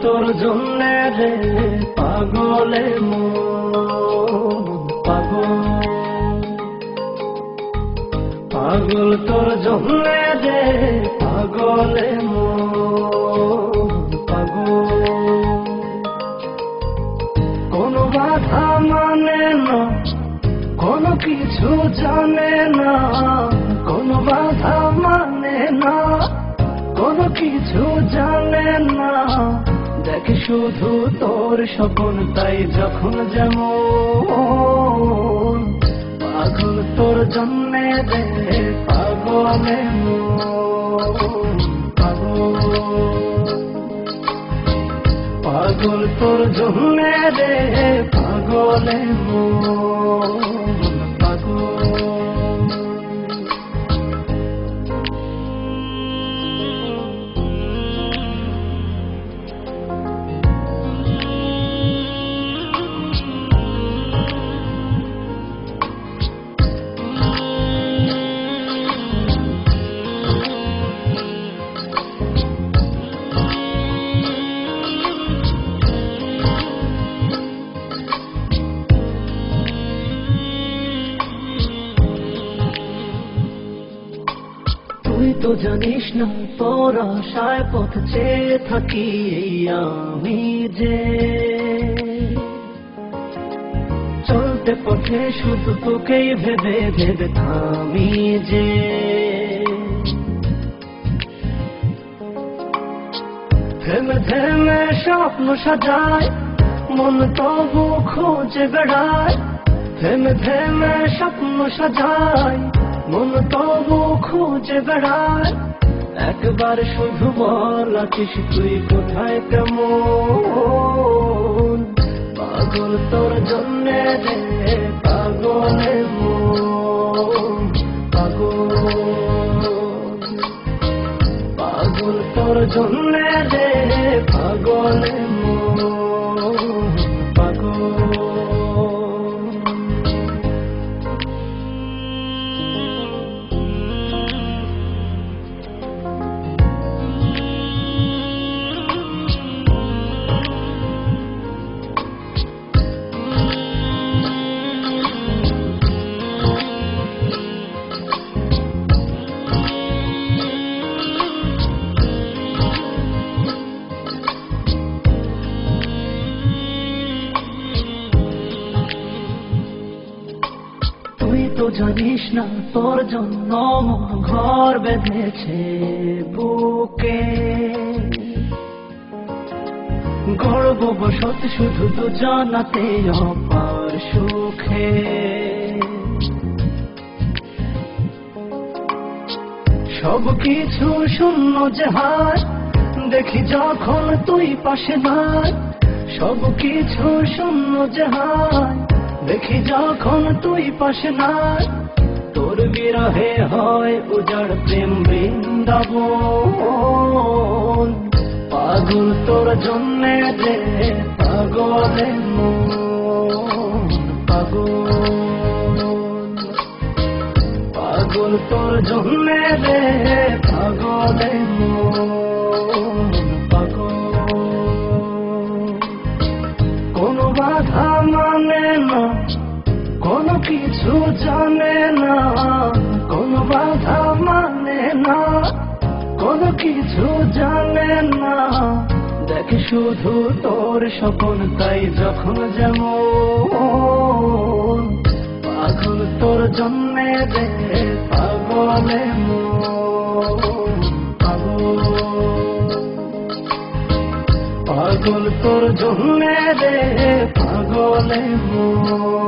তোর জন্যে রে পাগলে মন পাগল, পাগল তোর জন্যে রে পাগলে মন পাগল। কোনো বাধা মানে না, কোনো কিছু জানে না, কোনো বাধা মানে না, কোনো কিছু জানে না। দেখ শুধু তোর স্বপ্ন তাই যখন যেমন, পাগল তোর জন্যে রে পাগলে মন পাগল, পাগল তোর জন্যে রে পাগলে মন পাগল। তুই তো জানিস না তোর আশায় পথ চেয়ে থাকি আমি যে, চলতে পথে শুধু তোকেই ভেবে ভেবে থামি যে। থেমে থেমে স্বপ্ন সাজায় মন তবু খোঁজে বেড়ায়, থেমে থেমে স্বপ্ন সাজায় মন তবু খুঁজে বেড়ায়। একবার শুধু বল আছিস তুই কোথায় কেমন, পাগল তোর জন্যে রে পাগলে মন পাগল, পাগল তোর জন্যে রে পাগলে মন পাগল। তুই তো জানিস না তোর জন্য মন ঘর বেঁধেছে বুকে, গর্ববশত শুধু তো জানাতে অপার সুখে। সব কিছু শূন্য যে হায় দেখি যখন তুই পাশে নাই, সব কিছু শূন্য যে হায় দেখি যখন তুই পাশে নাই। তোর বিরহে হয় উজাড় প্রেম বৃন্দাবন, পাগল তোর জন্যে রে পাগলে মন পাগল, পাগল তোর জন্যে রে পাগলে মন পাগল। কোনো বাধা মানে না, কোনো কিছু জানে না, কোনো বাধা মানে না, কোনো কিছু জানে না। দেখ শুধু তোর স্বপ্ন তাই যখন যেমন, পাগল তোর জন্যে রে পাগলে মন পাগল, পাগল তোর জন্যে রে পাগলে মন।